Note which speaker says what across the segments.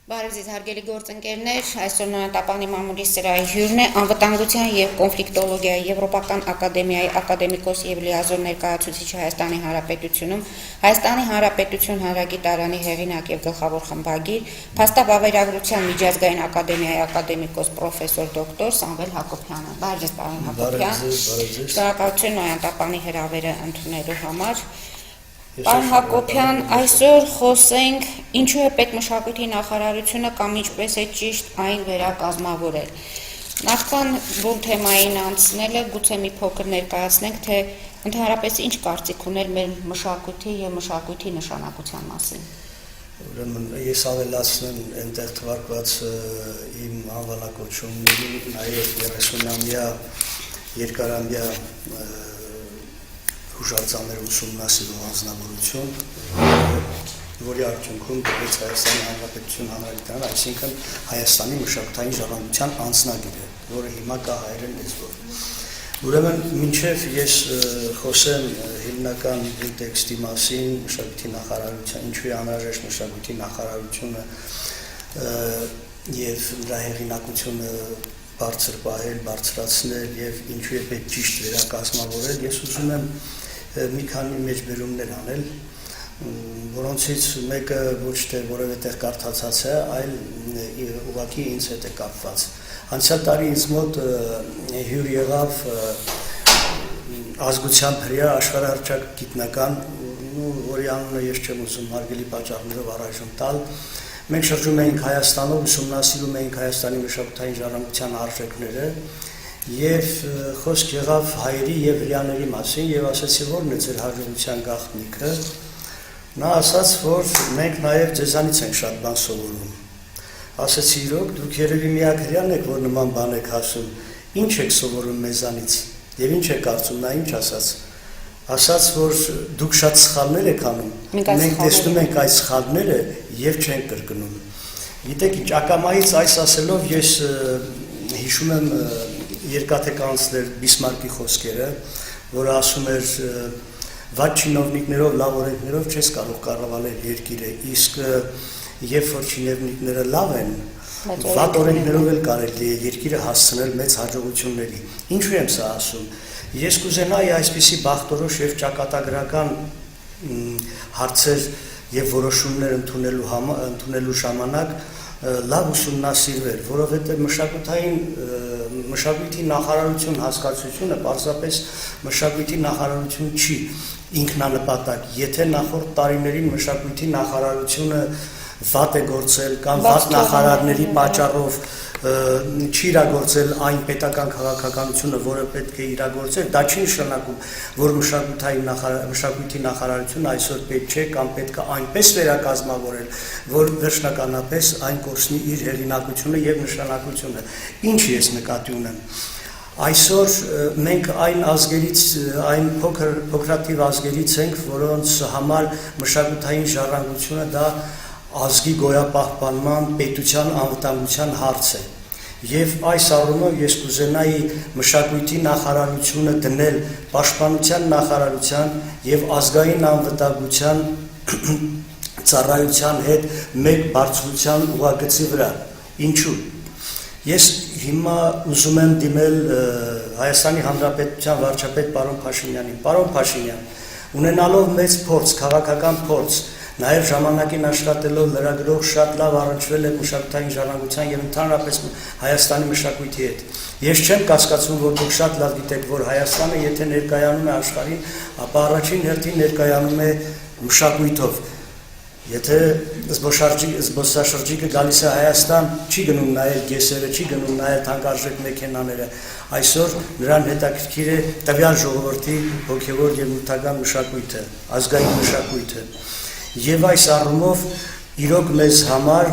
Speaker 1: Բարև ձեզ հարգելի գործընկերներ, այսօր նորատապանի մամուլի սրահի հյուրն է անվտանգության և կոնֆլիկտոլոգիայի Եվրոպական ակադեմիայի ակադեմիկոս և լիազոր ներկայացուցիչ Հայաստանի Հանրապետությունում, Հայաստանի Հանրապետություն հանրագիտարանի հեղինակ և գլխավոր խմբագիր, փաստաբավերագրության միջազգային ակադեմիայի ակադեմիկոս պրոֆեսոր դոկտոր Սամվել Հակոբյանը։ Բարև ձեզ, պարոն Հակոբյան։ Շնորհակալություն նորատապանի հրավերը ընդունելու համար։ Պարոն Հակոբյան, այսօր խոսենք ինչու է պետմշակույթի նախարարությունը կամ ինչպես է ճիշտ այն վերակազմավորել։ Նախքան բուն թեմային անցնելը գուցե մի փոքր ներկայացնենք, թե ընդհանրապես ինչ կարծիք ուներ մեր մշակույթի եւ մշակույթի նշանակության մասին։
Speaker 2: Ուրեմն ես ավելացնեմ այնտեղ թվարկված իմ անվանակոչումների նաև 30-ամյա երկարամյա հուշարձաններ ուսումնասիրող անձնավորություն, որի արդյունքում դրեց Հայաստանի Հանրապետություն հանրագիտարան, այսինքն Հայաստանի մշակութային ժառանգության անձնագիրը, որը հիմա կա հայերեն լեզվով։ Ուրեմն մինչև ես խոսեմ հիմնական տեքստի մասին, մշակույթի նախարարության, ինչու է անհրաժեշտ մշակույթի նախարարությունը եւ նրա հեղինակությունը բարձր պահել, բարձրացնել եւ ինչու է պետք ճիշտ վերակազմավորել, ես ուզում եմ մի քանի մեջբերումներ անել, որոնցից մեկը ոչ թե որևէ կարդացած է, այլ ուղղակի ինձ հետ է կապված։ Անցյալ տարի ինձ մոտ հյուր եղավ ազգությամբ հրեա աշխարհահռչակ գիտնական, որի անունը ես չեմ ուզում հարգելի պատճառներով առայժմ տալ։ Մենք շրջում էինք Հայաստանով, ուսումնասիրում էինք Հայաստանի մշակութային ժառանգության արժեքները եւ խոսք եղավ հայերի եւ հրեաների մասին եւ ասացի որն է ձեր հաջողության գաղտնիքը։ Նա ասաց, որ մենք նաեւ ձեզանից ենք շատ բան սովորում։ Ասացի իրոք դուք երևի միակ հրեան եք, որ նման բան եք ասում։ Ինչ եք սովորում մեզանից եւ ինչ եք կարծում, նա ինչ ասաց։ Ասաց, որ դուք շատ սխալներ եք անում։ Մենք տեսնում ենք այս սխալները եւ չենք կրկնում։ Գիտեք ինչ, ակամայից այս ասելով ես հիշում եմ երկաթե կանցլեր Բիսմարկի խոսքերը, որը ասում էր վատ չինովնիկներով, լավ օրենքներով չես կարող կառավարել երկիրը, իսկ երբ որ չինովնիկները լավ են, վատ օրենքներով էլ կարելի է երկիրը հասցնել մեծ հաջողությունների։ Ինչու եմ սա ասում։ Ես կուզենայի այսպիսի բախտորոշ եւ ճակատագրական հարցեր եւ որոշումներ ընդունելու ժամանակ լավ ուսումնասիրվել, որովհետեւ մշակույթի նախարարություն հասկացությունը պարզապես մշակույթի նախարարություն չի ինքնանպատակ, եթե նախորդ տարիներին մշակույթի նախարարությունը վատ է գործել կամ վատ նախարարների պատճառով չի իրագործել այն պետական քաղաքականությունը, որը պետք է իրագործել, դա չի նշանակում, որ մշակույթի նախարարությունը այսօր պետք չէ կամ պետք է այնպես վերակազմավորել, որ վերջնականապես այն կորցնի իր հեղինակությունը եւ նշանակությունը։ Ինչ ես նկատի ունեմ։ Այսօր մենք այն ազգերից, այն փոքրաթիվ ազգերից ենք, որոնց համար մշակութային ժառանգությունը դա ազգի գոյապահպանման, պետության անվտանգության հարց է։ Եվ այս առումով ես կուզենայի մշակույթի նախարարությունը դնել պաշտպանության նախարարության եւ ազգային անվտանգության ծառայության հետ մեկ բարձրության ուղղագծի վրա։ Ինչու՞։ Ես հիմա ուզում եմ դիմել Հայաստանի Հանրապետության վարչապետ պարոն Փաշինյանին։ Պարոն Փաշինյան, ունենալով մեծ փորձ, քաղաքական փորձ, նաև ժամանակին աշխատելով լրագրող շատ լավ առնչվել է մշակութային ժառանգության եւ ընդհանրապես Հայաստանի մշակույթի հետ։ Ես չեմ կասկածում, որ դուք շատ լավ գիտեք, որ Հայաստանը եթե ներկայանում է աշխարհին, ապա առաջին հերթին ներկայանում է մշակույթով։ Եթե զբոսաշրջիկը գալիս է Հայաստան, չի գնում նայել գեսերը, չի գնում նայել թանկարժեք մեքենաները, այսօր նրան հետաքրքիր է տվյալ ժողովրդի հոգևոր եւ նյութական մշակույթը, ազգային մշակույթը։ Եվ այս առումով իրոք մեզ համար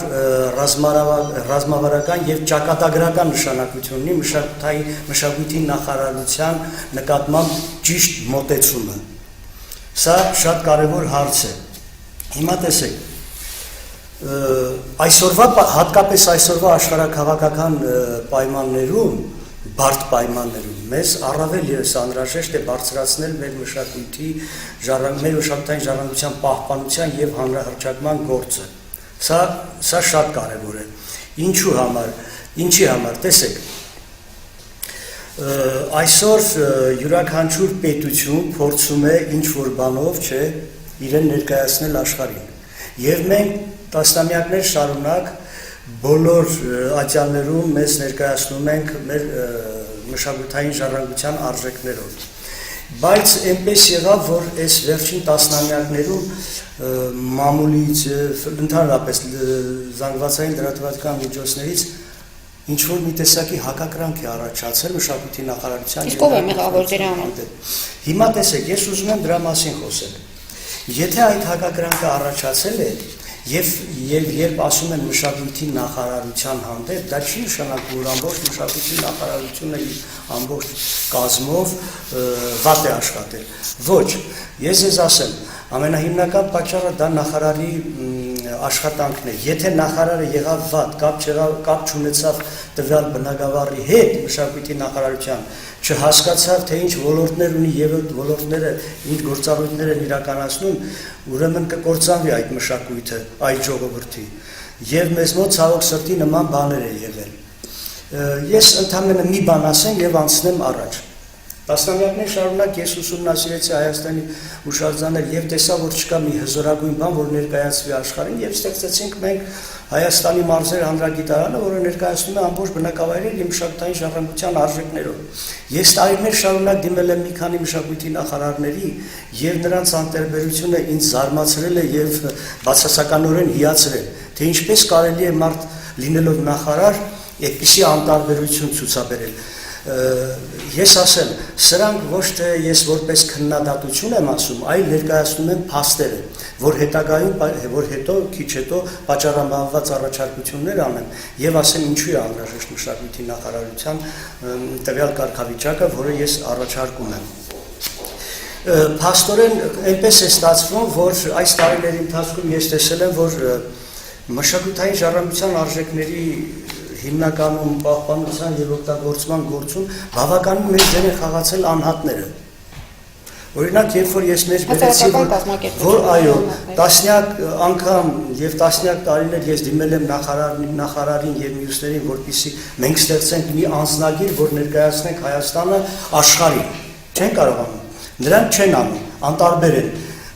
Speaker 2: ռազմավարական եւ ճակատագրական նշանակություն ունի մշակույթի նախարարության նկատմամբ ճիշտ մոտեցումը։ Սա շատ կարեւոր հարց է։ Հիմա տեսեք, հատկապես այսօրվա աշխարհաքաղաքական պայմաններում, բարդ պայմաններում մեզ առավել ևս անհրաժեշտ է բարձրացնել մեր մշակույթի մեր մշակութային ժառանգության պահպանության եւ հանրահռչակման գործը։ Սա շատ կարևոր է։ Ինչի համար, տեսեք, այսօր յուրաքանչյուր պետություն փորձում է ինչ-որ բանով, չէ, իրեն ներկայացնել աշխարհին։ Եվ մենք տասնամյակներ շարունակ բոլոր ատյաններում մեզ ներկայացնում ենք մեր մշակութային ժառանգության արժեքներով։ Բայց այնպես եղավ, որ այս վերջին տասնամյակներում մամուլից, ընդհանրապես զանգվածային լրատվական միջոցներից ինչ-որ մի տեսակի հակակրանք է առաջացել մշակույթի նախարարության։
Speaker 1: Իսկ ով է մեղավոր դրա համար։
Speaker 2: Հիմա տեսեք, ես ուզում եմ դրա մասին խոսել։ Եթե այդ հակակրանքը առաջացել է եւ երբ ասում են մշակույթի նախարարության հանդեպ, դա չի նշանակում, որ ամբողջ մշակույթի նախարարությունը ամբողջ կազմով վատ է աշխատել։ Ոչ, ես ասեմ, ամենահիմնական պատճառը դա նախարարի աշխատանքն է։ Եթե նախարարը եղավ վատ, կապ չունեցավ տվյալ բնագավառի հետ մշակույթի նախարարության, չհասկացավ, թե ինչ ոլորտներ ունի եւ այդ ոլորտները ինչ գործառույթներ են իրականացնում, ուրեմն կկործանվի այդ մշակույթը, այդ ժողովրդի։ Եվ մեզ մոտ ցավոք սրտի նման բաներ է եղել։ Ես ընդհանրապես մի բան ասեմ եւ անցնեմ առաջ։ Տասնամյակներ շարունակ ես ուսումնասիրեցի Հայաստանի հուշարձաններ եւ տեսա, որ չկա մի հզորագույն բան, որ ներկայացվի աշխարհին, եւ ստեղծեցինք մենք Հայաստանի մարզեր հանրագիտարանը, որը ներկայացնում է ամբողջ բնակավայրեր եւ մշակութային ժառանգության արժեքներով։ Ես տարիներ շարունակ դիմել եմ մի քանի մշակույթի նախարարների եւ նրանց անտարբերությունը ինձ զարմացրել է եւ բացասականորեն հիացրել, թե ինչպես կարելի է մարդ լինելով նախարար այդպիսի անտարբերություն ցուցաբերել։ Ես ասեմ, սրանք ոչ թե ես որպես քննադատություն եմ ասում, այլ ներկայացնում եմ փաստերը, որ հետագայում, որ հետո քիչ հետո պատճառաբանված առաջարկություններ անեմ եւ ասեմ ինչու է անհրաժեշտ մշակույթի նախարարության տվյալ կարգավիճակը, որը ես առաջարկում եմ։ Փաստորեն այնպես է ստացվում, որ այս տարիների ընթացքում ես տեսել եմ, որ մշակութային ժառանգության արժեքների հիմնականում պահպանության եւ օգտագործման գործում բավականին մեծ դեր են խաղացել անհատները։ Օրինակ, երբ որ ես մեջ բերեցի, որ այո, տասնյակ անգամ եւ տասնյակ տարիներ ես դիմել եմ նախարարին եւ մյուսներին, որպեսզի մենք ստեղծենք մի անձնագիր, որ ներկայացնենք Հայաստանը աշխարհին։ Չեն կարողանում։ Նրանք չեն անում, անտարբեր են։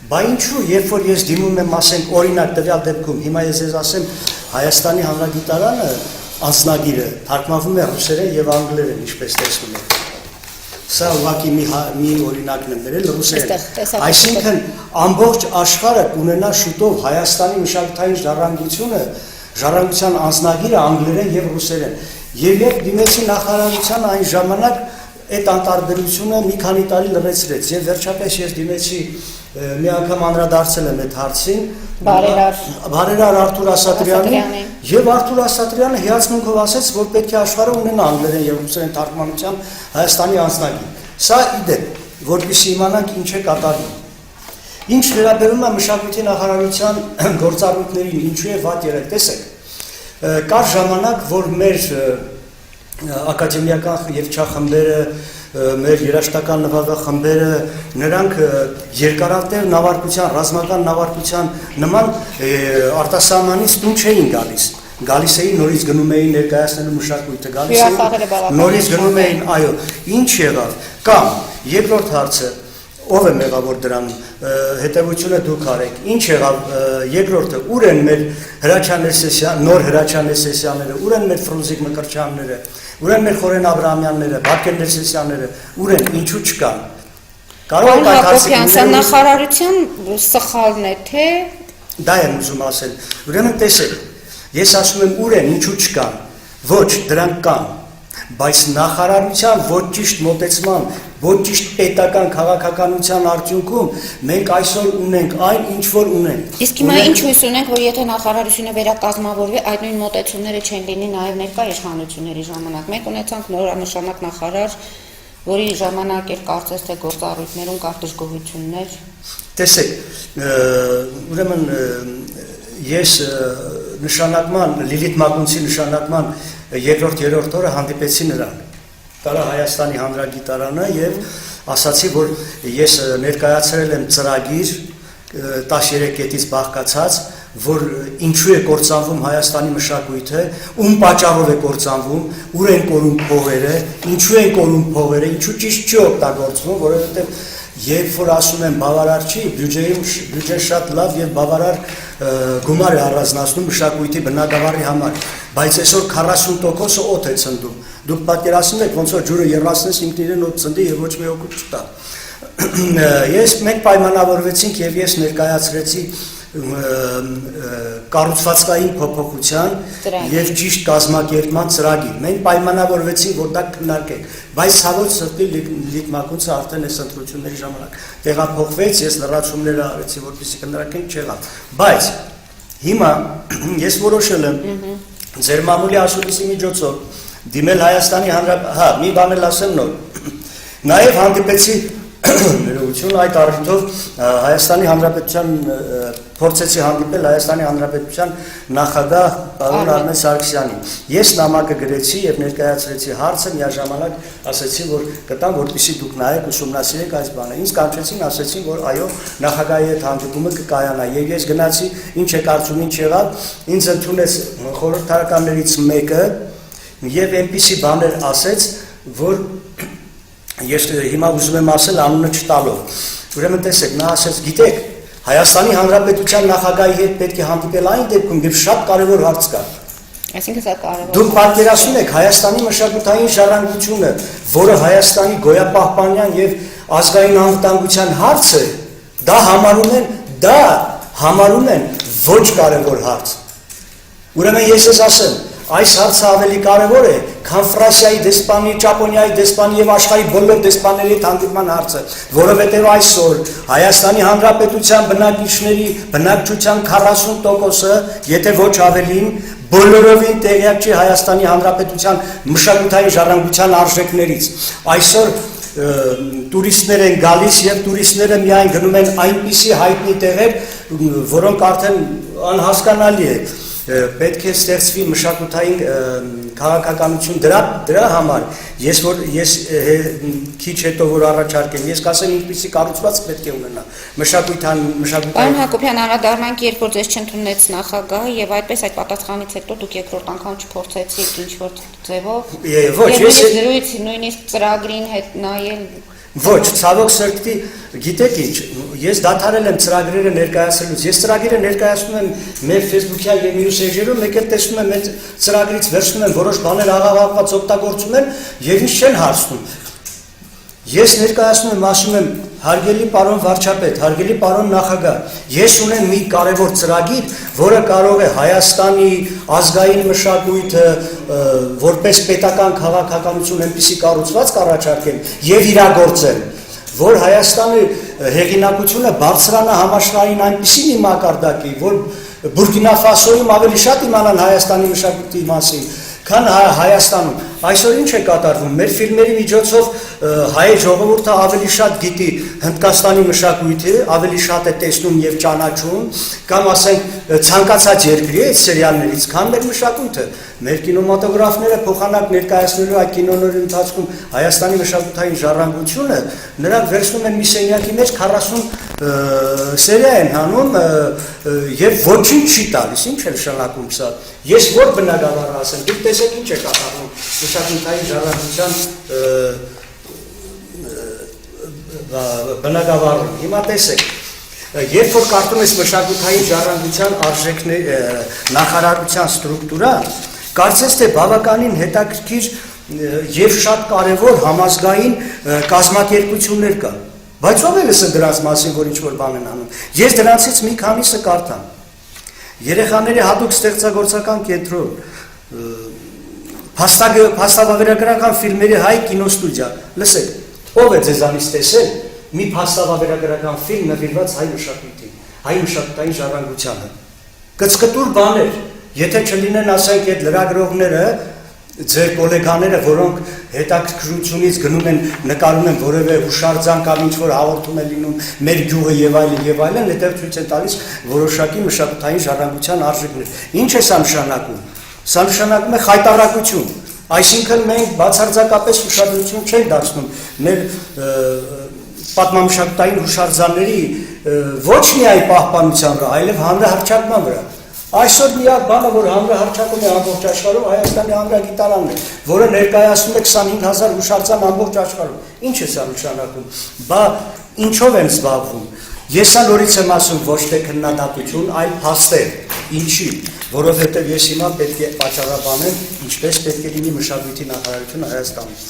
Speaker 2: Բա ինչու, երբ որ ես դիմում եմ, ասենք, օրինակ տվյալ դեպքում, հիմա ես ասեմ Հայաստանի հանրագիտարանը անձնագիրը թարգմանվում է ռուսերեն եւ անգլերեն, ինչպես տեսնում եք։ Սա ուղղակի մի օրինակն եմ բերել ռուսերեն։ Այսինքն ամբողջ աշխարհը կունենա շուտով Հայաստանի մշակութային ժառանգության անձնագիրը անգլերեն եւ ռուսերեն։ Եվ երբ դիմեցի նախարարության այն ժամանակ այդ անտարբերությունը մի քանի տարի լրացրեց եւ վերջապես ես դիմեցի մի անգամ անդրադարձել եմ այդ հարցին բարերար Արթուր Ասատրյանին եւ Արթուր Ասատրյանը հիացմունքով ասաց, որ պետք է աշխարհը ունենա անգլերեն եւ ռուսերեն թարգմանության Հայաստանի անձնագիր։ Սա իդեպ, որպեսզի իմանանք ինչ է կատարվում։ Ինչ վերաբերում է մշակույթի նախարարության գործառույթներին, ինչու է վատ եղել, տեսեք։ Կար ժամանակ, որ մեր ակադեմիական երգչախմբերը, մեր երաժշտական նվագախմբերը, նրանք երկարատև նավարկության, ռազմական նավարկության նման արտասահմանից տուն չէին գալիս էին նորից գնում էին ներկայացնելու մշակույթը, գալիս էին նորից գնում էին, այո, ինչ եղավ, կամ երկրորդ հարցը, ով է մեղավոր դրանում, հետևությունը դուք արեք, ինչ եղավ, երկրորդը, ուր են մեր նոր Հրաչյա Ներսեսյանները, ուր են մեր Ֆրունզիկ Մկրտչյանները, ուր են մեր Խորեն Աբրահամյանները, Վարդգեն Ներսեսյանները, ուր են, ինչու չկան։ Կարող եք
Speaker 1: Հակոբյան, նախարարության սխալն է, թե
Speaker 2: դա եմ ուզում ասել։ Ուրեմն տեսեք, ես ասում եմ ուր են, ինչու չկան։ Ոչ, դրանք կան, բայց նախարարության ոչ ճիշտ մոտեցման, ոչ ճիշտ պետական քաղաքականության արդյունքում մենք այսօր ունենք այն, ինչ որ ունենք։
Speaker 1: Իսկ հիմա ինչ հույս ունենք, որ եթե նախարարությունը վերակազմավորվի, այդ նույն մոտեցումները չեն լինի նաև ներկա իշխանությունների ժամանակ։ Մենք ունեցանք նորանշանակ նախարար, որի ժամանակ էր կարծես թե գործառույթներում կար դժգոհություններ։
Speaker 2: Տեսեք, ուրեմն ես նշանակման Լիլիթ Մակունցի նշանակման երկրորդ օրը հանդիպեցի նրան տարա Հայաստանի հանրագիտարանը եւ ասացի, որ ես ներկայացրել եմ ծրագիր 13 կետից բաղկացած, որ ինչու է կործանվում Հայաստանի մշակույթը, ում պատճառով է կործանվում, ուր են կորում փողերը, ինչու են կորում փողերը, ինչու ճիշտ չի օգտագործվում, որովհետև երբ որ ասում են բավարար չի, բյուջեն շատ լավ եւ բավարար գումար է առանձնացնում մշակույթի բնակավարի համար, բայց այսօր 40%-ը օդ է ցնդում։ Դուք պատկերացնում եք ոնց որ ջուրը 35 ինքն իրեն օդ ցնդի եւ ոչ մի օգուտ չտա։ Մենք պայմանավորվեցինք եւ ես ներկայացրեցի կառուցվածքային փոփոխության եւ ճիշտ կազմակերպման ծրագիր։ Մենք պայմանավորվեցինք, որ դա քննարկենք, բայց ցավոք սրտի լիտմակունցը արդեն այս ընտրությունների ժամանակ տեղափոխվեց, ես լրացումներ արեցի, որպեսզի քննարկենք, չեղավ։ Բայց հիմա ես որոշել եմ ձեր մամուլի ասուլիսի միջոցով դիմել Հայաստանի Հանրապետության, մի բան էլ ասեմ նոր։ Նաեւ հանդիպեցի ներողություն այդ առիթով Հայաստանի Հանրապետության փորձեցի հանդիպել Հայաստանի Հանրապետության նախագահ պարոն Արմեն Սարգսյանին։ Ես նամակը գրեցի եւ ներկայացրեցի հարցը, միաժամանակ ասեցի, որ կտամ, որպեսզի դուք նայեք, ուսումնասիրեք այս բանը։ Ինձ կանչեցին, ասեցին, որ այո, նախագահի հետ հանդիպումը կկայանա։ Եվ ես գնացի, ինչ է կարծում, ինչ եղավ, ինձ ընդունեց խորհրդարաններից մեկը եւ այնպիսի բաներ ասեց, որ ես հիմա ուզում եմ ասել անունը չտալով։ Ուրեմն տեսեք, նա ասեց, գիտեք, Հայաստանի Հանրապետության նախագահի հետ պետք է հանդիպել այն դեպքում, երբ շատ կարևոր հարց կա։
Speaker 1: Այսինքն սա կարևոր։
Speaker 2: Դուք պատկերացնում եք Հայաստանի մշակութային ժառանգությունը, որը Հայաստանի գոյապահպանյան եւ ազգային անվտանգության հարց է, դա համարում են ոչ կարևոր հարց։ Ուրեմն ես ես ասեմ, այս հարցը ավելի կարևոր է, քան Ֆրանսիայի դեսպանի, Ճապոնիայի դեսպանի եւ աշխարհի բոլոր դեսպանների հետ հանդիպման հարցը, որովհետեւ այսօր Հայաստանի Հանրապետության բնակիչների բնակչության 40%-ը, եթե ոչ ավելին, բոլորովին տեղյակ չի Հայաստանի Հանրապետության մշակութային ժառանգության արժեքներից։ Այսօր տուրիստներ են գալիս եւ տուրիստները միայն գնում են այնպիսի հայտնի տեղեր, որոնք արդեն անհասկանալի է։ Պետք է ստեղծվի մշակութային քաղաքականություն դրա համար ես քիչ հետո որ առաջարկեմ ես կասեմ ինչպիսի կառուցված պետք է ունենա մշակութային
Speaker 1: Պարոն Հակոբյան անդրադառնանք երբ որ ձեզ չընդունեց նախագահը եւ այդպես այդ պատասխանից հետո դուք երկրորդ անգամ չփորձեցիք ինչ որ ձևով
Speaker 2: ոչ ես
Speaker 1: զրույց նույնիսկ ծրագրին հետ նայել
Speaker 2: Ոչ, ցավոք սրտի, գիտեք ինչ, ես դադարել եմ ծրագրերը ներկայացնելուց, ես ծրագիրը ներկայացնում եմ մեր Facebook-յան եւ մյուս էջերում, մեկ էլ տեսնում եմ այդ ծրագրից վերցնում եմ որոշ բաներ աղաղակված օգտագործում են եւ ինչ չեն հարցնում։ Ես ներկայացնում եմ, ասում եմ, հարգելի պարոն վարչապետ, հարգելի պարոն նախագահ, ես ունեմ մի կարևոր ծրագիր, որը կարող է Հայաստանի ազգային մշակույթը որպես պետական քաղաքականություն այնպիսի կառուցված կառաջարկել եւ իրագործել, որ Հայաստանի հեղինակությունը բարձրանա համաշխարհային այնպիսի մի մակարդակի, որ Բուրկինա Ֆասոյում ավելի շատ իմանան Հայաստանի մշակույթի մասին, քան Հայաստանում։ Այսօր ինչ է կատարվում, մեր ֆիլմերի միջոցով հայ ժողովուրդը ավելի շատ գիտի Հնդկաստանի մշակույթը, ավելի շատ է տեսնում եւ ճանաչում, կամ ասենք ցանկացած երկրի այդ սերիալներից, քան մեր մշակույթը։ Մեր կինոմատոգրաֆները փոխանակ ներկայացնելու այդ կինոների ընթացքում Հայաստանի մշակութային ժառանգությունը նրանք վերցնում են մի սենյակի մեջ 40 սերիա են հանում եւ ոչինչ չի տալիս, ինչ է նշանակում սա։ Ես որ բնակավար ասեմ, դուք տեսեք ինչ է կատարվում մշակութային ժառանգության բնակավարում։ Հիմա տեսեք, երբ որ կարդում ես մշակութային ժառանգության արժեքների նախարարության ստրուկտուրա, կարծես թե բավականին հետաքրքիր եւ շատ կարեւոր համազգային կազմակերպություններ կան։ Բայց ով է լսել դրանց մասին, որ ինչ որ բան են անում։ Ես դրանցից մի քանիսը կարդամ։ Երեխաների հատուկ ստեղծագործական կենտրոն, փաստավավերագրական ֆիլմերի հայ կինոստուդիա։ Լսեք, ով է ձեզանից տեսել մի փաստավավերագրական ֆիլմ նվիրված հայ մշակույթին, հայ մշակութային ժառանգությանը։ Կծկտուր բաներ, եթե չլինեն, ասենք, այդ լրագրողները, ձեր գոլեգաները, որոնք հետաքրքրությունից գնում են, նկարում են որևէ հուշարձան կամ ինչ-որ հաղորդում է լինում մեր գյուղը եւ այլն, հետո ցույց են տալիս որոշակի մշակութային ժառանգության արժեքներ։ Ինչ է սա նշանակում։ Սա նշանակում է խայտառակություն։ Այսինքն մենք բացարձակապես ուշադրություն չենք դարձնում մեր պատմամշակութային հուշարձանների ոչ միայն պահպանության վրա, այլև հանրահռչակման վրա։ Այսօր միակ բանը, որ հանրահռչակում է ամբողջ աշխարհում, Հայաստանի հանրագիտարանն է, որը ներկայացնում է 25000 հուշարձան ամբողջ աշխարհում։ Ինչ է սա նշանակում։ Բա ինչով են զբաղվում։ Ես նորից եմ ասում ոչ թե քննադատություն, այլ փաստեր։ Ինչի՞։ Որովհետև ես հիմա պետք է պատճառաբանեմ, ինչպես պետք է լինի մշակույթի նախարարությունը Հայաստանում։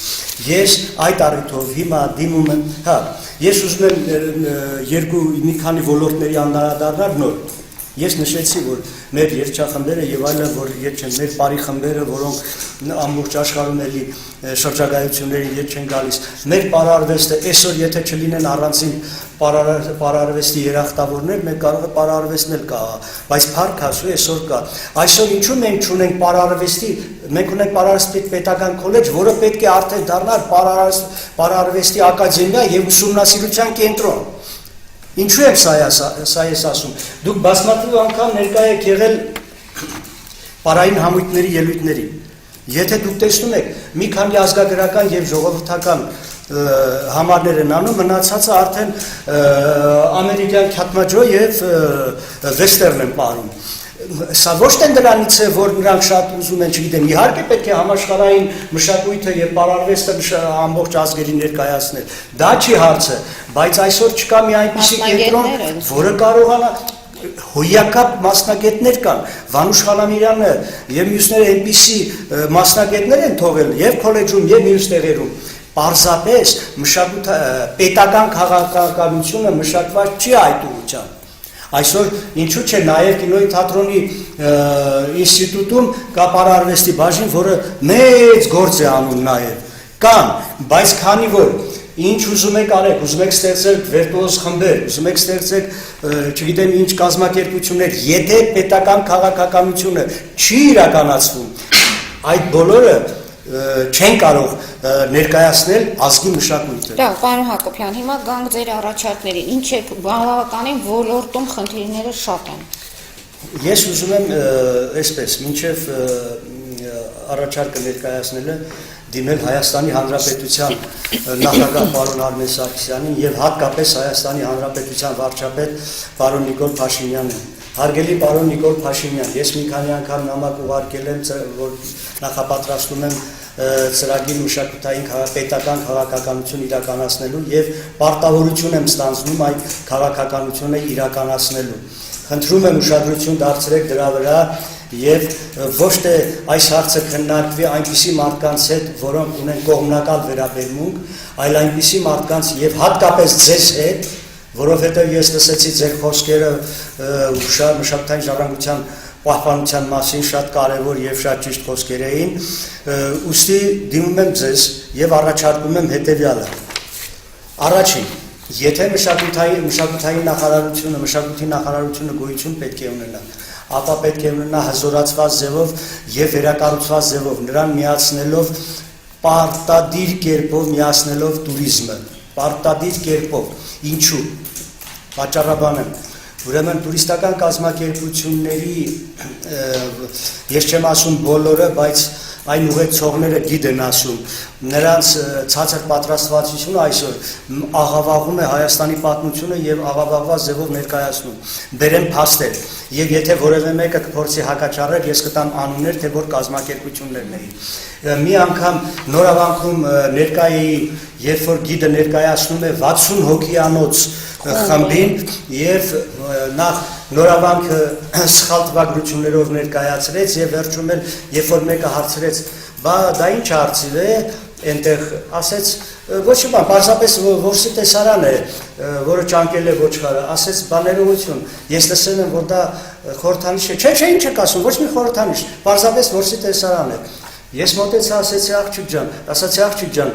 Speaker 2: Ես այդ առիթով հիմա դիմում եմ, ես ուզում եմ մի քանի ոլորտների անդրադառնալ նոր։ Ես նշեցի, որ մեր երգչախմբերը եւ այլն, որ երգ չեն, մեր բարի խմբերը, որոնք ամբողջ աշխարհում էլի շրջագայությունների երգ չեն գալիս։ Մեր պարարվեստը այսօր եթե չլինեն առանցին պարարվեստի երախտավորներ, մենք կարող է պարարվեստն էլ կա, բայց փառք ասու այսօր կա։ Այսօր ինչու մենք չունենք պարարվեստի, մենք ունենք պարարվեստի պետական քոլեջ, որը պետք է արդեն դառնար պարարվեստի ակադեմիա եւ ուսումնասիրության կենտրոն։ Ինչու եմ սա ես ասում, դուք բազմաթիվ անգամ ներկա եք եղել պարային համույթների ելույթների, եթե դուք տեսնում եք մի քանի ազգագրական եւ ժողովրդական համարներ են անում, մնացածը արդեն ամերիկյան քյաթմաջո եւ վեստերն են պարում։ Սա ոչ թե դրանից է, որ նրանք շատ ուզում են, չգիտեմ, իհարկե պետք է համաշխարհային մշակույթը եւ պարարվեստը ամբողջ ազգերին ներկայացնել։ Դա չի հարցը, բայց այսօր չկա մի այնպիսի կենտրոն, որը կարողանա հոյակապ մասնագետներ կան, Վանուշ Խանամիրյանը եւ մյուսները այնպիսի մասնագետներ են թողել եւ քոլեջում եւ մյուս տեղերում։ Պարզապես պետական քաղաքականությունը մշակված չի այդ ուղղությամբ։ Այսօր ինչու՞ չէ նաև կինոյի թատրոնի ինստիտուտում կա պարարվեստի բաժին, որը մեծ գործ է անում նաև։ Կան, բայց քանի որ ինչ ուզում եք արեք, ուզում եք ստեղծել վիրտուոզ խմբեր, ուզում եք ստեղծել, չգիտեմ ինչ կազմակերպություններ, եթե պետական քաղաքականությունը չի իրականացվում, այդ բոլորը չեն կարող ներկայացնել ազգի մշակույթը։
Speaker 1: Դա, պարոն Հակոբյան, հիմա գանք ձեր առաջարկների, ինչ է բավականին ոլորտում խնդիրները շատ են։
Speaker 2: Ես ուզում եմ այսպես, մինչև առաջարկը ներկայացնելը դիմել Հայաստանի Հանրապետության նախագահ պարոն Արմեն Սարգսյանին եւ հատկապես Հայաստանի Հանրապետության վարչապետ պարոն Նիկոլ Փաշինյանին։ Հարգելի պարոն Նիկոլ Փաշինյան, ես մի քանի անգամ նամակ ուղարկել եմ, որ նախապատրաստում եմ ծրագիր մշակութային պետական քաղաքականություն իրականացնելու եւ պարտավորություն եմ ստանձնում այդ քաղաքականությունը իրականացնելու։ Խնդրում եմ ուշադրություն դարձրեք դրա վրա եւ ոչ թե այս հարցը քննարկվի այնպիսի մարդկանց հետ, որոնք ունեն կողմնակալ վերաբերմունք, այլ այնպիսի մարդկանց եւ հատկապես ձեզ հետ, որովհետեւ ես լսեցի ձեր խոսքերը մշակութային ժառանգության պահպանության մասին շատ կարևոր եւ շատ ճիշտ խոսքեր էին, ուստի դիմում եմ ձեզ եւ առաջարկում եմ հետեւյալը։ Առաջին, եթե մշակութային նախարարությունը գոյություն պետք է ունենա, ապա պետք է ունենա հզորացված ձևով եւ վերակառուցված ձևով, նրան միացնելով պարտադիր կերպով միացնելով туриզմը, պարտադիր կերպով։ Ինչու՞։ Պատճառաբանեմ։ Ուրեմն տուրիստական կազմակերպությունների ես չեմ ասում բոլորը, բայց այն ուղեկցողները գիտեն ասում, նրանց ցածր պատրաստվածությունը այսօր աղավաղում է Հայաստանի պատմությունը եւ աղավաղված ձևով ներկայացնում։ Բերեմ փաստեր եւ եթե որևէ մեկը կփորձի հակաճառել, ես կտամ անուններ, թե որ կազմակերպություններն էին։ Մի անգամ Նորավանքում ներկա էի, երբ որ գիդը ներկայացնում է 60 հոգիանոց խմբին եւ նախ Նորավանքը սխալ տվագրություններով ներկայացրեց եւ վերջում էլ երբ որ մեկը հարցրեց, բա դա ինչ արծիվ է, այնտեղ ասեց ոչ մի բան, պարզապես որսի տեսարան է, որը ճանկել է ոչխարը, ասեց բաներողություն, ես լսել եմ, որ դա խորհրդանիշ է, չէ, ինչ եք ասում, ոչ մի խորհրդանիշ, պարզապես որսի տեսարան է։ Ես մոտեցա, ասեցի աղջիկ ջան,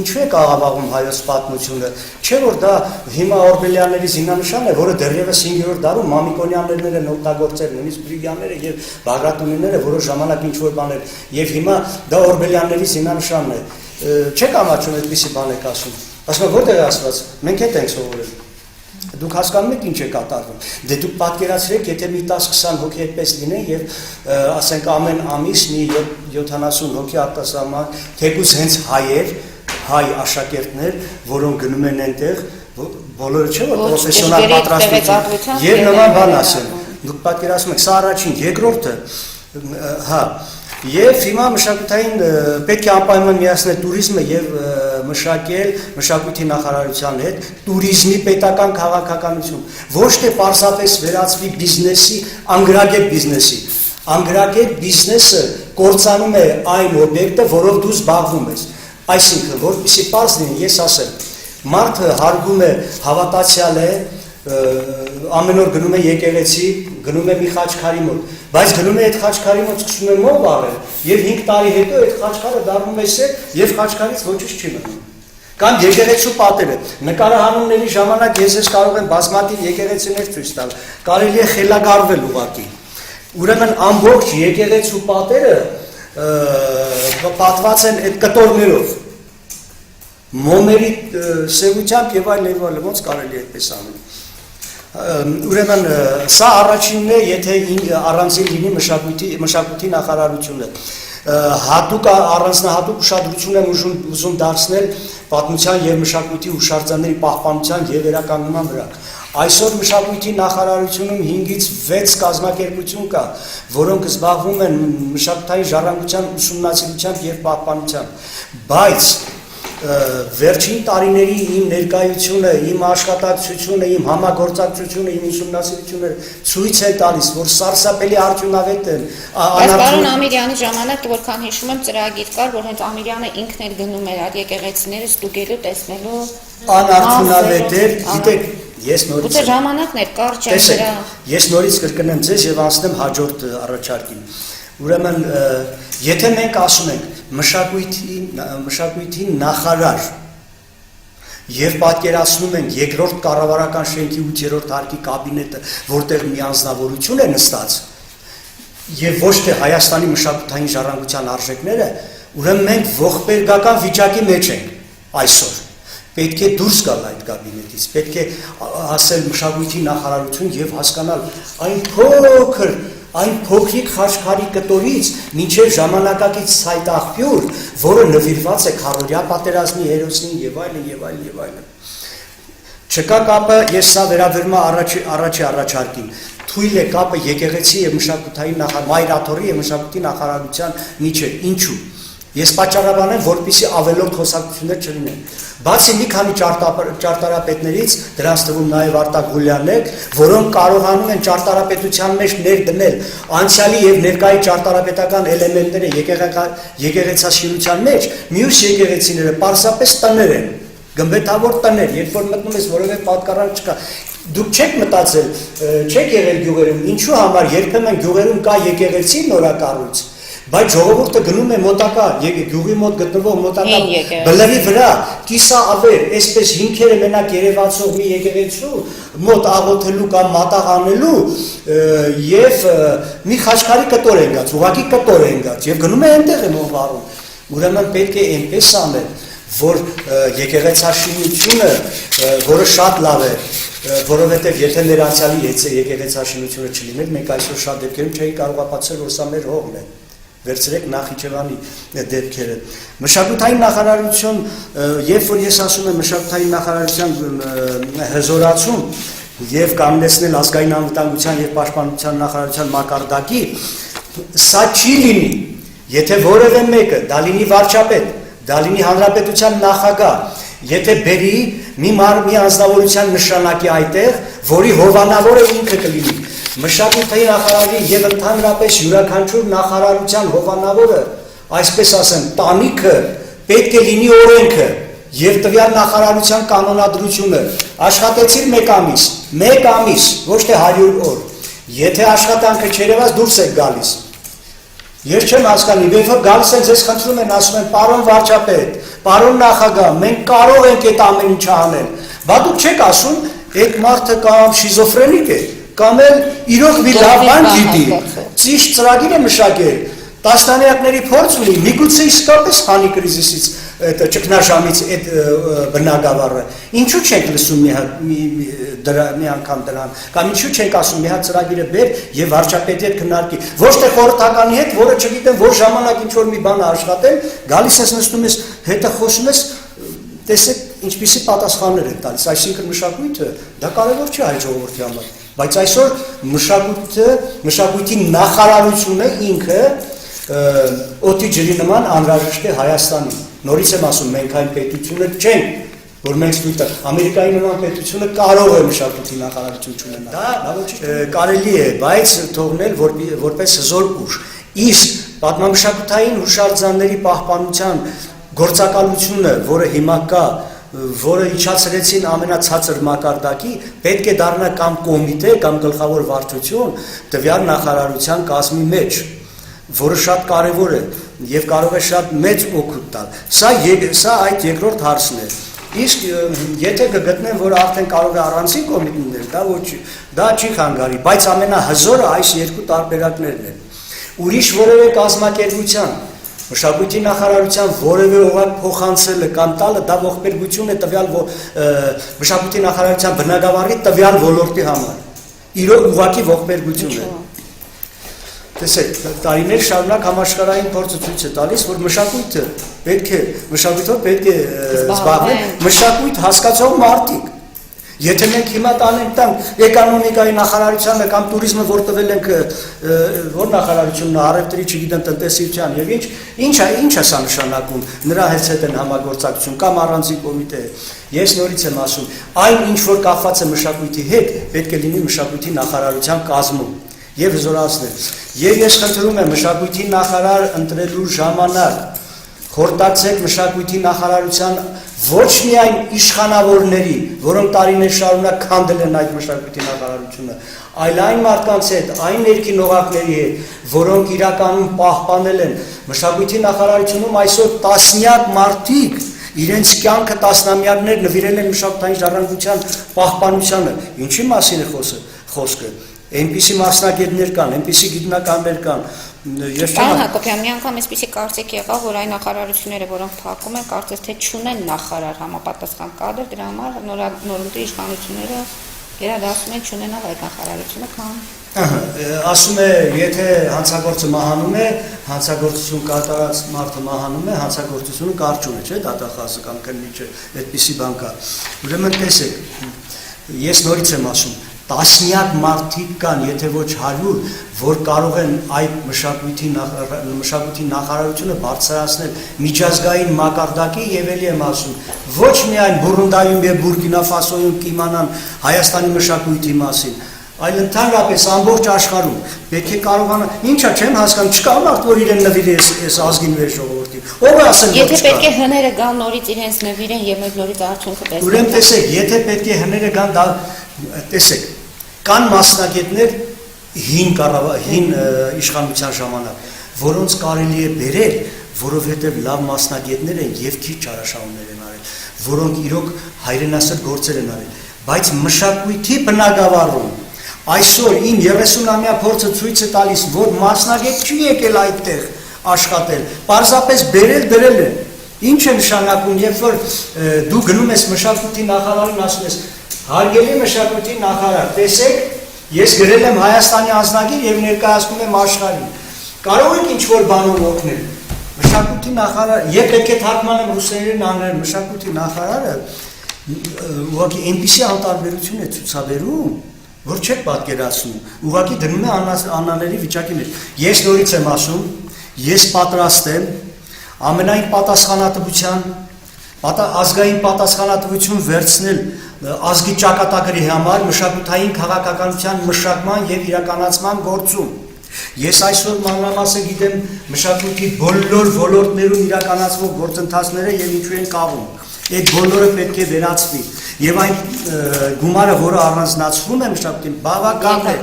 Speaker 2: ինչու եք աղավաղում հայոց պատմությունը, չէ որ դա հիմա Օրբելյանների զինանշան է, որը դեռևս 5-րդ դարում Մամիկոնյաններն են օգտագործել, նույնիսկ Բրիգյանները եւ Բաղրատունիները, որոշ ժամանակ ինչ որ բաներ, եւ հիմա դա Օրբելյանների զինանշանն է։ Չեք ամաչում այդպիսի բան եք ասում։ Ասում եք որտեղ է ասված, մենք հետ ենք սովորել։ Դուք հասկանում եք ինչ է կատարվում։ Դե դուք պատկերացրեք, եթե մի 10-20 հոգի այդպես լինեն եւ ասենք ամեն ամիս մի 70 հոգի արտասահման, թեկուզ հենց հայեր, հայ աշակերտներ, որոնք գնում են այնտեղ, բոլորը չէ որ
Speaker 1: Ոչ,
Speaker 2: պրոֆեսիոնալ
Speaker 1: դժգերիք
Speaker 2: պատրաստություն
Speaker 1: տեղեկատվությամբ
Speaker 2: եւ
Speaker 1: եւ
Speaker 2: նման բան
Speaker 1: այլն,
Speaker 2: ասեն։ Դուք պատկերացնում եք, սա առաջին, երկրորդը, հա, եւ հիմա մշակութային պետք է անպայման միացնել туриզմը եւ մշակել մշակույթի նախարարության հետ туриզմի պետական քաղաքականություն, ոչ թե պարզապես վերածվի բիզնեսի, անգրագետ բիզնեսի։ Անգրագետ բիզնեսը կործանում է այն օբյեկտը, որով դու զբաղվում ես։ Այսինքն, որպեսզի պարզ լինի, ես ասեմ, մարդը հարգում է, հավատացյալ է, ամեն օր գնում է եկեղեցի, գնում է մի խաչքարի մոտ, բայց գնում է այդ խաչքարի մոտ սկսում է մոմ վառել, եւ 5 տարի հետո այդ խաչքարը դառնում է սեր եւ խաչքարից ոչինչ չի մնում։ Կամ եկեղեցու պատերը, նկարահանումների ժամանակ ես կարող եմ բազմաթիվ եկեղեցիներ ցույց տալ, կարելի է խելագարվել ուղղակի։ Ուրեմն ամբողջ եկեղեցու պատերը պատված են այդ կտորներով, մոմերի սևությամբ եւ այլ ոնց կարելի է այդպես անել։ Ուրեմն սա առաջինն է, եթե առանձին լինի մշակույթի նախարարությունը։ Հատուկ առանձնահատուկ ուշադրություն եմ ուզում դարձնել պատմության եւ մշակույթի հուշարձանների պահպանության եւ վերականգնման վրա։ Այսօր մշակույթի նախարարությունում 5-ից 6 կազմակերպություն կա, որոնք զբաղվում են մշակութային ժառանգության ուսումնասիրությամբ եւ պահպանությամբ, բայց վերջին տարիների իմ ներկայությունը, իմ աշխատակցությունը, իմ համագործակցությունը, իմ ուսումնասիրությունը ցույց է տալիս, որ սարսափելի արդյունավետ են։
Speaker 1: Բայց պարոն Ամիրյանի ժամանակ, որքան հիշում եմ, ծրագիր կար, որ հենց Ամիրյանը ինքն էլ գնում էր այդ եկեղեցիները ստուգելու, տեսնելու։
Speaker 2: Անարդյունավետ էր, գիտեք, ես նորից
Speaker 1: Ուտե ժամանակն էր կար չէ դրա։
Speaker 2: Ես նորից կրկնեմ ձեզ եւ անցնեմ հաջորդ առաջարկին։ Ուրեմն, եթե մենք ասում ենք մշակույթի նախարար եւ պատկերացնում ենք երկրորդ կառավարական շենքի 8-րդ հարկի կաբինետը, որտեղ մի անձնավորություն է նստած, եւ ոչ թե Հայաստանի մշակութային ժառանգության արժեքները, ուրեմն մենք ողբերգական վիճակի մեջ ենք այսօր։ Պետք է դուրս գալ այդ կաբինետից, պետք է ասել մշակույթի նախարարություն եւ հասկանալ այն փոքրիկ խաչքարի կտորից մինչև ժամանակակից ցայտաղբյուր, որը նվիրված է քարորյա պատերազմի հերոսին եւ այլն եւ այլն եւ այլն։ Չկա կապը, ես սա վերաբերում եմ առաջարկին։ Թույլ է կապը եկեղեցի եւ մշակութային մայրաթորի եւ մշակույթի նախարարության միջեւ։ Ինչու՞։ Ես պատճառաբան եմ, որպեսզի ավելորդ խոսակցություններ չլինեն։ Բացի մի քանի ճարտարապետներից, դրանց թվում նաև Արտակ Ղուլյանն, որոնք կարողանում են ճարտարապետության մեջ ներդնել անցյալի եւ ներկայի ճարտարապետական էլեմենտները եկեղեցաշինության մեջ, մյուս եկեղեցիները պարզապես տներ են, գմբեթավոր տներ, երբ որ մտնում ես որևէ պատկառակ չկա։ Դուք չեք մտածել, չեք եղել գյուղերում, ինչու համար երբեմն գյուղերում կա եկեղեցի նորակառույց, բայց ժողովուրդը գնում է մոտակա գյուղի մոտ գտնվող մոտակա բլրի վրա, կիսաավեր, այսպես հիմքերը մենակ երևացող մի եկեղեցու մոտ աղոթելու կամ մատաղ անելու եւ մի խաչքարի կտոր են գած, ուղղակի կտոր են գած եւ գնում է այնտեղ են ովարում։ Ուրեմն պետք է այնպես անել, որ եկեղեցաշինությունը, որը շատ լավ է, որովհետև եթե մեր անցյալի եկեղեցաշինությունը չլիներ, մենք այսօր շատ դեպքերում չէի կարող ապացուցել, որ սա մեր հողն է։ Վերցրեք Նախիջևանի դեպքերը։ Մշակութային նախարարություն, երբ որ ես ասում եմ մշակութային նախարարության հզորացում եւ կանգնեցնել ազգային անվտանգության եւ պաշտպանության նախարարության մակարդակի, սա չի լինի, եթե որևէ մեկը, դա լինի վարչապետ, դա լինի հանրապետության նախագահ, եթե բերի մի անձնավորության նշանակի այդտեղ, որի հովանավորը ինքը կլինի։ Մշակութային նախարարի եւ ընդհանրապես յուրաքանչյուր նախարարության հովանավորը, այսպես ասեմ, տանիքը պետք է լինի օրենքը եւ տվյալ նախարարության կանոնադրությունը։ Աշխատեցիր 1 ամիս, ոչ թե 100 օր։ Եթե աշխատանքը չերևաց, դուրս եք գալիս։ Ես չեմ հասկանում, երբ որ գալիս են, ձեզ խնդրում են, ասում են, պարոն վարչապետ, պարոն նախագահ, մենք կարող ենք այդ ամեն ինչը անել։ Բա դուք չեք ասում, այդ մարդը կամ շիզոֆրենիկ է, կամ էլ իրոք մի լավ բան գիտի, ճիշտ ծրագիր է մշակել, տասնամյակների փորձ ունի, միգուցե իսկապես հանի կրիզիսից, ճգնաժամից այդ բնագավառը, ինչու չենք լսում մի անգամ դրան, կամ ինչու չենք ասում մի հատ ծրագիրը բեր եւ վարչապետի հետ քննարկի, ոչ թե խորհրդականի հետ, որը չգիտեմ որ ժամանակ ինչ որ մի բան աշխատել, գալիս ես նստում ես, հետը խոսում ես, տեսեք ինչպիսի պատասխաններ եք տալիս, այսինքն մշակույթը դա կարևոր չէ հայ ժողովրդի համար, բայց այսօր մշակույթի նախարարությունը ինքը օդի ջրի նման անհրաժեշտ է Հայաստանին։ Նորից եմ ասում, մենք այն պետությունը չենք, որ մենք ստույտը Ամերիկայի նման պետությունը կարող է մշակույթի նախարարություն չունենալ։ Դա կարելի է, բայց թողնել որպես հզոր ուժ։ Իսկ պատմամշակութային հուշարձանների պահպանության գործակալությունը, որը հիմա կա, որը իջացրեցին ամենացածր մակարդակի, պետք է դառնա կամ կոմիտե, կամ գլխավոր վարչություն տվյալ նախարարության կազմի մեջ, որը շատ կարևոր է եւ կարող է շատ մեծ օգուտ տալ։ Սա այդ երկրորդ հարցն է։ Իսկ եթե կգտնեն, որ արդեն կարող է առանցին կոմիտեներ, դա չի խանգարի, բայց ամենահզորը այս երկու տարբերակներն են։ Ուրիշ որևէ կազմակերպության, մշակույթի նախարարության որևէ օղակ փոխանցելը կամ տալը դա ողբերգություն է տվյալ մշակույթի նախարարության բնագավառի տվյալ ոլորտի համար։ Իրոք ուղղակի ողբերգություն է։ Տեսեք, տարիներ շարունակ համաշխարհային փորձը ցույց է տալիս, որ մշակույթով պետք է զբաղվել մշակույթ հասկացող մարդիկ։ Եթե մենք հիմա տանենք էկոնոմիկայի նախարարությանը կամ туриզմը որ տվել ենք որ նախարարությունն առևտրի, չգիտեմ, տնտեսության եւ ինչ է սա նշանակում, նրա հետ են համագործակցություն կամ առանձին կոմիտե։ Ես նորից եմ ասում, այն ինչ որ կապված է մշակույթի հետ, պետք է լինի մշակույթի նախարարության կազմում եւ զորացնել։ Եվ ես խնդրում եմ մշակույթի նախարար ընտրելու ժամանակ խորտացեք մշակույթի նախարարության ոչ միայն իշխանավորների, որոնք տարիներ շարունակ քանդել են այդ մշակույթի նախարարությունը, այլ այն մարդկանց հետ, այն ներքին օղակների հետ, որոնք իրականում պահպանել են մշակույթի նախարարությունում այսօր տասնյակ մարդիկ իրենց կյանքը տասնամյակներ նվիրել են մշակութային ժառանգության պահպանությանը։ Ինչի մասին է խոսքը։ Այնպիսի մասնագետներ կան, այնպիսի գիտնականներ կան։
Speaker 1: Պարոն Հակոբյան, մի անգամ այսպիսի կարծիք եղավ, որ այն նախարարությունները, որոնք փակում են, կարծես թե չունեն նախարար համապատասխան կադր, դրա համար նորընտիր իշխանությունները գերադասում են չունենալ այդ նախարարությունը, քան
Speaker 2: ասում է, եթե հանցագործը մահանում է, հանցագործություն կատարած մարդը մահանում է, հանցագործությունը կարճում է, չէ՞, դատախազը կամ քննիչը, այդպիսի բան կա։ Ուրեմն տեսեք, ես նորից եմ ասում, տասնյակ մարդիկ կան, եթե ոչ 100, որ կարող են այդ մշակույթի նախարարությունը բարձրացնել միջազգային մակարդակի եւ ելի եմ ասում, ոչ միայն Բուրունդիայում եւ Բուրկինա Ֆասոյում կիմանան Հայաստանի մշակույթի մասին, այլ ընդհանրապես ամբողջ աշխարհում պետք է կարողանա, ինչա չեմ հասկանում, չկա մարդ, որ իրեն նվիրի այս ազգին մեր ժողովրդին։ Ո՞վ է ասել,
Speaker 1: եթե պետք է հները գան նորից իրենց նվիրեն եւ մեկ նորից արդյունքը տեսնեն։
Speaker 2: Ուրեմն տեսեք, եթե պետք է հները գան, դա տեսեք, կան մասնագետներ հին իշխանության ժամանակ, որոնց կարելի է բերել, որովհետև լավ մասնագետներ են եւ քիչ ճարաշահումներ են արել, որոնք իրոք հայրենասեր գործեր են արել, բայց մշակույթի բնագավառում այսօր ին 30-ամյա փորձը ցույց է տալիս, որ մասնագետ չի եկել այդտեղ աշխատել, պարզապես բերել են։ Ինչ է նշանակում, երբ որ դու գնում ես մշակույթի նախարարին, ասում ես հարգելի մշակույթի նախարար, տեսեք, ես գրել եմ Հայաստանի անձնագիր եւ ներկայացնում եմ աշխարհին։ Կարող եք ինչ-որ բանով օգնել։ Մշակույթի նախարար, եկեք այդ թարգմանեմ ռուսերեն անգլերեն, մշակույթի նախարարը ուղղակի այնպիսի անտարբերություն է ցուցաբերում, որ չեք պատկերացնում, ուղղակի դնում է անանելի վիճակի մեջ։ Ես նորից եմ ասում, ես պատրաստ եմ ամենայն պատասխանատվության, ազգային պատասխանատվություն վերցնել ազգի ճակատագրի համար մշակութային քաղաքականության մշակման եւ իրականացման գործում։ Ես այսօր մանրամասն գիտեմ մշակույթի բոլոր ոլորտներում իրականացվող գործընթացները եւ ինչու են կաղում։ Այդ բոլորը պետք է վերացվի եւ այն գումարը, որը առանձնացվում է մշակույթին, բավական է։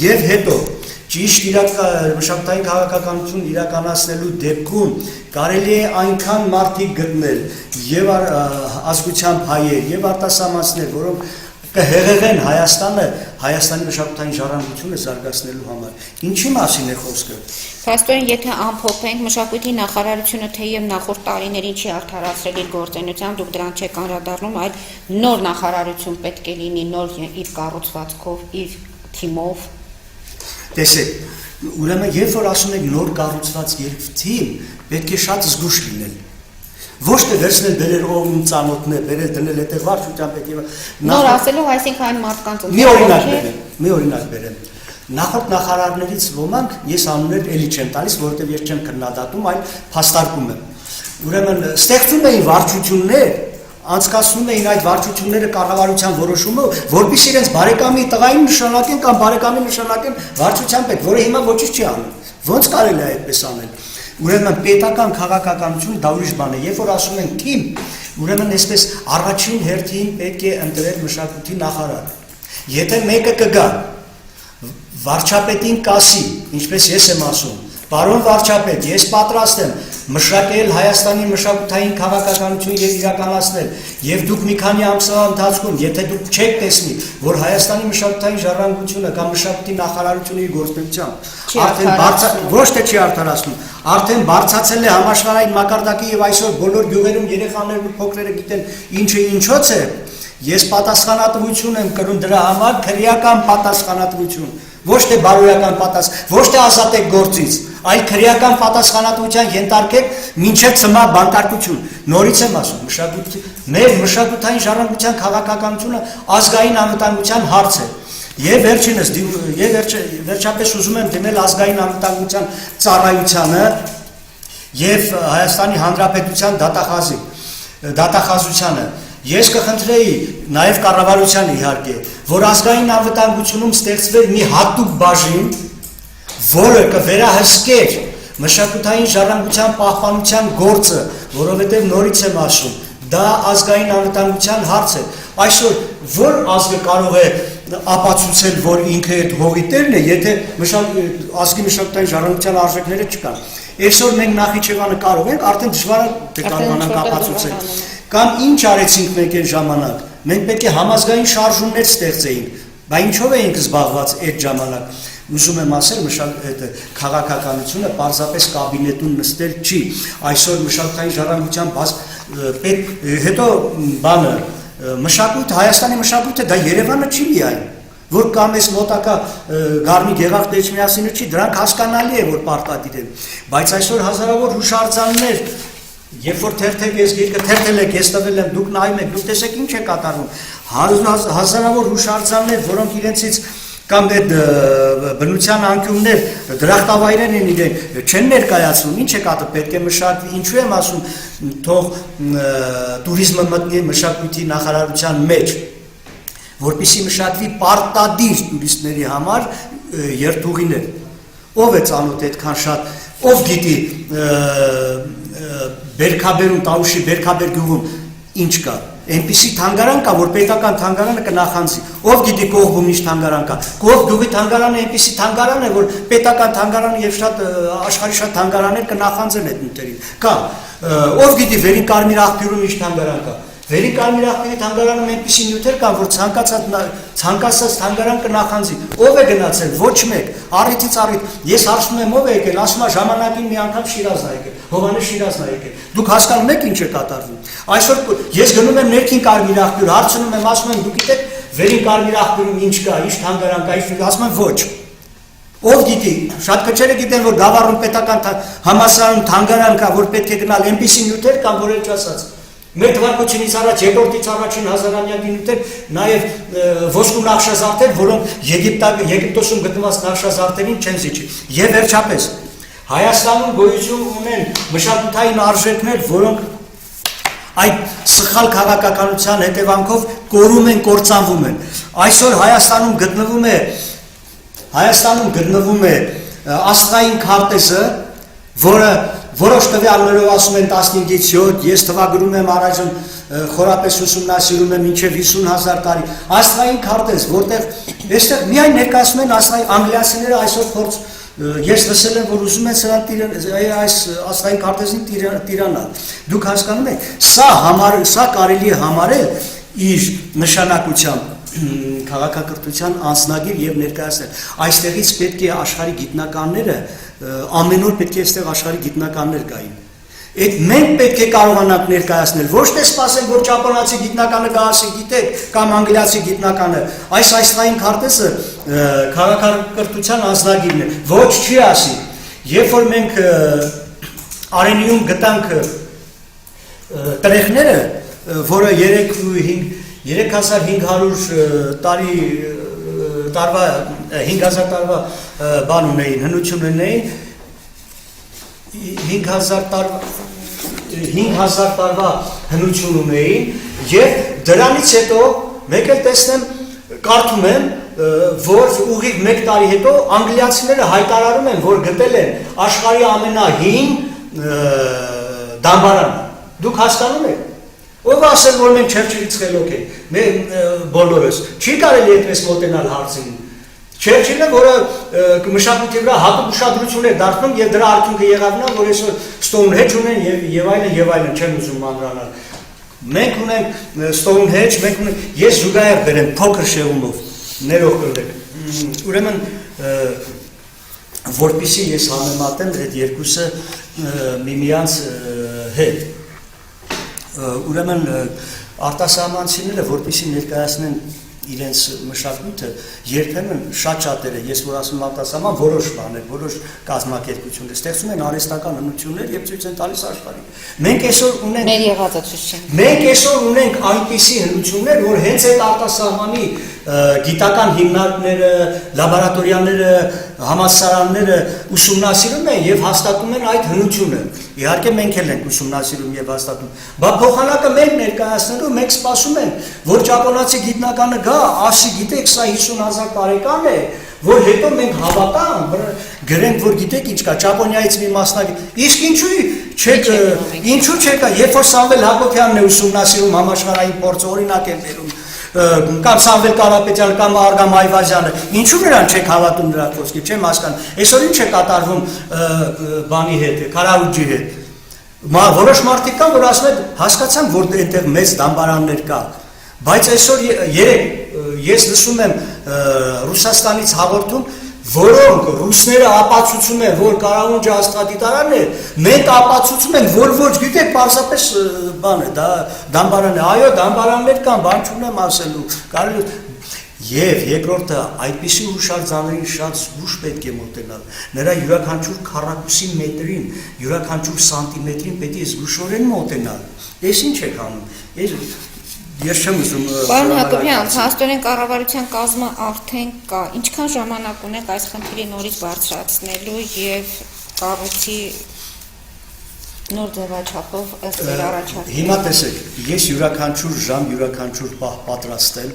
Speaker 2: Եվ հետո ճիշտ մշակութային քաղաքականություն իրականացնելու դեպքում կարելի է այնքան մարդիկ գտնել եւ ազգությամբ հայեր եւ արտասահմանցիներ, որոնք կհեղեղեն Հայաստանը, Հայաստանի մշակութային ժառանգությունը զարգացնելու համար։ Ինչի մասին է խոսքը։
Speaker 1: Փաստորեն, եթե ամփոփենք մշակույթի նախարարությունը թեև նախորդ տարիներին չի արդարացրել իր գործունեության, դուք դրան չեք անդրադառնում, այլ նոր նախարարություն պետք է լինի, նոր իր կառուցվածքով, իր թիմով։
Speaker 2: Տեսեք, ուրեմն երբ որ ասում եք նոր կառուցված թիմ, պետք է շատ զգուշ լինել, ոչ թե վերցնել բերել ով ում ծանոթն է, բերել դնել այդտեղ վարչության պետք է
Speaker 1: Նոր ասելով, այսինքն այն մարդկանց
Speaker 2: մի օրինակ բերեմ։ Նախորդ նախարարներից ոմանք ես անուններ էլի չեմ տալիս, որովհետև ես չեմ քննադատում, այլ փաստարկում եմ։ Ուրեմն ստեղծում էին վարչություններ, անցկացնում էին այդ վարչությունները կառավարության որոշումը, որպեսզի իրենց բարեկամի տղային նշանակեն կամ բարեկամի նշանակեն վարչության պետ, որը հիմա ոչինչ չի անում։ Ոնց կարելի է այդպես անել։ Ուրեմն պետական քաղաքականությունը դա ուրիշ բան է։ Երբ որ ասում են թիմ, ուրեմն այսպես առաջին հերթին պետք է ընտրել մշակույթի նախարար։ Եթե մեկը կգա վարչապետին կասի, ինչպես ես եմ ասում, պարոն վարչապետ, ես պատրաստ եմ մշակել Հայաստանի մշակութային քաղաքականություն եւ իրականացնել, եւ դուք մի քանի ամսվա ընթացքում, եթե դուք չեք տեսնի, որ Հայաստանի մշակութային ժառանգությունը կամ մշակույթի նախարարությունը իր գործունեությամբ արդեն ոչ թե չի արդարացնում, արդեն բարձրացել է համաշխարհային մակարդակի եւ այսօր բոլոր գյուղերում երեխաներն ու փոքրերը գիտեն ինչը ինչոց է, ես պատասխանատվություն եմ կրում դրա համար, քրեական պատասխանատվություն, ոչ թե բարոյական պատասխան, ոչ թե ազատեք գործից, այլ քրեական պատասխանատվության ենթարկեք մինչև ծմա բանկարկություն։ Նորից եմ ասում, մեր մշակութային ժառանգության քաղաքականությունը ազգային անվտանգության հարց է։ Եվ վերջապես ուզում եմ դիմել ազգային անվտանգության ծառայությանը եւ Հայաստանի Հանրապետության դատախազությանը։ Ես կխնդրեի նաև կառավարությանը իհարկե, որ ազգային անվտանգությունում ստեղծվեր մի հատուկ բաժին, որը կվերահսկեր մշակութային ժառանգության պահպանության գործը, որովհետև նորից եմ ասում, դա ազգային անվտանգության հարց է։ Այսօր որ ազգը կարող է ապացուցել, որ ինքը այդ հողի տերն է, եթե ազգի մշակութային ժառանգության արժեքները չկան։ Այսօր մենք Նախիջևանը կարող ենք արդեն դժվար է կարողանանք ապացուցել։ Կամ ինչ արեցինք մենք այդ ժամանակ, մենք պետք է համազգային շարժումներ ստեղծեինք, բայց ինչով էինք զբաղված այդ ժամանակ։ Ուզում եմ ասել, քաղաքականությունը պարզապես կաբինետում նստել չի, այսօր մշակութային ժառանգության հետո բանը, Հայաստանի մշակույթը դա Երևանը չի միայն, որ կամ ես մոտակա Գառնի Գեղարդ Էջմիածինը չի, դրանք հասկանալի է, որ պարտադիր են, բայց այսօր հազարավոր հուշարձաններ, երբ որ թերթեք ես գիրքը թերթել եք, ես տվել եմ, դուք նայում եք, դուք տեսեք ինչ է կատարվում, հազարավոր հուշարձաններ, որոնք իրենցից կամ բնության անկյուններ, դրախտավայրեր են իրեն, չեն ներկայացնում, ինչ է կատը, պետք է մշակվի, ինչու եմ ասում, թող տուրիզմը մտնի մշակույթի նախարարության մեջ, որպեսզի մշակվի պարտադիր տուրիստների համար երթուղիներ, ով է ծանոթ այդքան շատ, ով գիտի Բերքաբերում, Տավուշի Բերքաբեր գյուղում ինչ կա, այնպիսի թանգարան կա, որ պետական թանգարանը կնախանձի, ով գիտի Կողբում ինչ թանգարան կա, Կողբ գյուղի թանգարանը այնպիսի թանգարան է, որ պետական թանգարանը եւ աշխարհի շատ թանգարաններ կնախանձեն այդ նյութերին, կա, ով գիտի Վերին Կարմիր աղբյուրում ինչ թանգարան կա, Վերին Կարմիր աղբյուրի թանգարանում այնպիսի նյութեր կան, որ ցանկացած թանգարան կնախանձի, ով է գնացել, ոչ մեկ, առիթից առիթ, ես հարցնում եմ ով է եկել, ասում է ժամանակին մի անգամ Շիրազն է եկել, Հովհաննես Շիրազն է եկել, դուք հասկանում եք ինչ է կատարվում, այսօր ես գնում եմ ներքին Կարմիր աղբյուր, հարցնում եմ, ասում եմ, դուք գիտեք Վերին Կարմիր աղբյուրում ինչ կա, ինչ թանգարան կա, ասում եմ ոչ, ով գիտի, շատ քչերը գիտեն, որ Գավառում պետական համալսարանում թանգարան կա, որ պետք է գնալ, այնպիսի նյութեր կան, որ էլ չասած Մեր թվարկությունից առաջ, երկրորդից առաջին հազարամյակի նյութեր, նաև ոսկու նախշազարդեր, որոնք Եգիպտոսում գտնված նախշազարդերին չեն զիջի։ Եվ վերջապես, Հայաստանում գոյություն ունեն մշակութային արժեքներ, որոնք այդ սխալ քաղաքականության հետևանքով կորում են, կործանվում են։ Այսօր Հայաստանում գտնվում է աստղային քարտեզը, որը որոշ տվյալներով ասում են 15-ից 7, ես թվագրում եմ առայժմ խորապես ուսումնասիրում եմ մինչև 50,000 տարի, աստղային քարտեզ, որտեղ այստեղ միայն ներկայացնում են անգլիացիները այսօր փորձ, ես լսել եմ, որ ուզում են սրան այս աստղային քարտեզին տիրանալ, դուք հասկանում եք, սա կարելի է համարել իր նշանակությամբ քաղաքակրթության անձնագիր եւ ներկայացնել, այստեղից պետք է աշխարհի գիտնականները ամեն օր պետք է այստեղ աշխարհի գիտնականներ գային։ Այդ մենք պետք է կարողանանք ներկայացնել, ոչ թե սպասենք, որ ճապոնացի գիտնականը գա ասի, գիտեք, կամ անգլիացի գիտնականը, այս աստղային քարտեզը քաղաքակրթության անձնագիրն է, ոչ չի ասի։ Երբ որ մենք Արենիում գտանք տրեխները, որը 3500 տարի տարվա 5000 տարվա բան ունեին, հնություն ունեին 5000 տարվա հնություն ունեին եւ դրանից հետո մեկ էլ տեսնեմ կարդում եմ որ ուղիղ 1 տարի հետո անգլիացիները հայտարարում են որ գտել են աշխարհի ամենահին դամբարանը դուք հասկանում եք ով ասել որ մենք Չերչիլից խելոք ենք մենք բոլորս չի կարելի այդպես մոտենալ հարցին Չերչիլը որը մշակույթի վրա հատուկ ուշադրություն է դարձնում եւ դրա արդյունքը եղավ նա որ այսօր Stonehenge ունեն եւ այլն չեմ ուզում մանրանալ մենք ունենք Stonehenge մենք ունենք ես զուգահեռ բերեմ փոքր շեղումով ներող կրեք ուրեմն որպեսզի ես համեմատեմ այդ երկուսը միմյանց հետ ուրեմն արտասահմանցիները որպեսզի ներկայացնեն իրենց մշակույթը երբեմն շատ շատերը ես որ ասում արտասահման որոշ բաներ որոշ կազմակերպություններ ստեղծում են արհեստական հնություններ եւ ցույց են տալիս աշխարհին մենք այսօր ունենք
Speaker 1: մեր եղածը ցույց չեն
Speaker 2: մենք այսօր ունենք այնպիսի հնություններ որ հենց այդ արտասահմանի գիտական հիմնարկները լաբորատորիաները համալսարանները ուսումնասիրում են եւ հաստատում են այդ հնությունը իհարկե մենք էլ ենք ուսումնասիրում եւ հաստատում բա փոխանակը մենք ներկայացնելու մենք սպասում ենք որ ճապոնացի գիտնականը գա ասի գիտեք սա 50000 տարեկան է որ հետո մենք հավատան գրենք որ գիտեք ինչ կա ճապոնիայից մի մասնագետ իսկ ինչու չեք երբ որ Սամվել Հակոբյանն է ուսումնասիրում համաշխարհային փորձը օրինակ եմ բերում կամ Սամվել Կարապետյանը կամ Արգամ Այվազյանը ինչու նրան չեք հավատում նրա խոսքին չեմ հասկանում այսօր ինչ է կատարվում բանի հետ Քարաուջի հետ որոշ մարդիկ կան որ ասում են հասկացան որ այնտեղ մեծ դամբարաններ կա բայց այսօր երեք ես լսում եմ Ռուսաստանից հաղորդում որոնք ռուսները ապացուցում են որ Կարաուջը աստղադիտարան է մենք ապացուցում ենք որ ոչ գիտեք պարզապես բան է դա դամբարան է այո դամբարաններ կան բան չունեմ ասելու կարելի եւ երկրորդը այդպիսի հուշարձաններին շատ զգուշ պետք է մոտենալ նրա յուրաքանչյուր քառակուսի մետրին յուրաքանչյուր սանտիմետրին պետք է զգուշորեն մոտենալ ես ինչ եք անում ես չեմ ուզում
Speaker 1: Պարոն Հակոբյան, հաստորեն կառավարության կազմը արդեն կա։ Ինչքան ժամանակ ունեք այս խնդիրի նորից բարձրացնելու եւ կառույցի նոր ձևաչափով ըստ ձեր առաջարկի։
Speaker 2: Հիմա տեսեք, ես յուրաքանչյուր ժամ, յուրաքանչյուր պահ պատրաստել,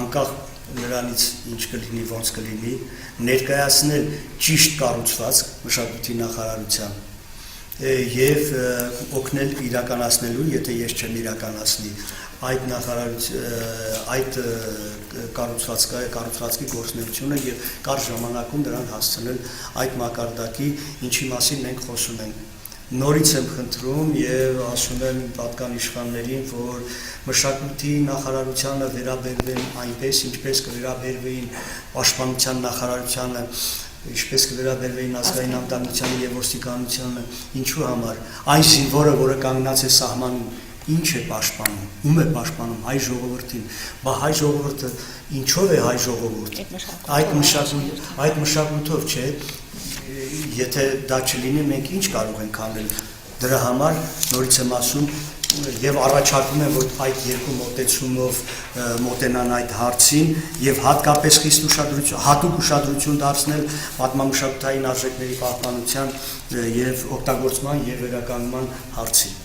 Speaker 2: անկախ նրանից ինչ կլինի, ոնց կլինի, ներկայացնել ճիշտ կառուցվածք մշակույթի նախարարության եւ օգնել իրականացնելու, եթե ես չեմ իրականացնի այդ այդ կառուցվածքի գործունեությունը եւ կարճ ժամանակում դրան հասցնել այդ մակարդակի, ինչի մասին մենք խոսում ենք։ Նորից եմ խնդրում եւ ասում եմ պատկանիշխաններին, որ մշակույթի նախարարությանը վերաբերվեն այնպես, ինչպես կվերաբերվեին պաշտպանության նախարարությանը ինչպես կվերաբերվեին ազգային անվտանգությանը եւ ոստիկանությանը, ինչու համար այն զինվորը, որը կանգնած է սահմանին, ինչ է պաշտպանում, ում է պաշտպանում հայ ժողովրդին, բա հայ ժողովուրդը ինչով է հայ ժողովուրդ, այդ մշակույթով չէ, եթե դա չլինի, մենք ինչ կարող ենք անել, դրա համար նորից եմ ասում եւ առաջարկում եմ որ այդ երկու մոտեցումով մոտենան այդ հարցին եւ հատկապես խիստ հատուկ ուշադրություն դարձնել պատմամշակութային արժեքների պահպանության եւ օգտագործման եւ վերականգնման հարցին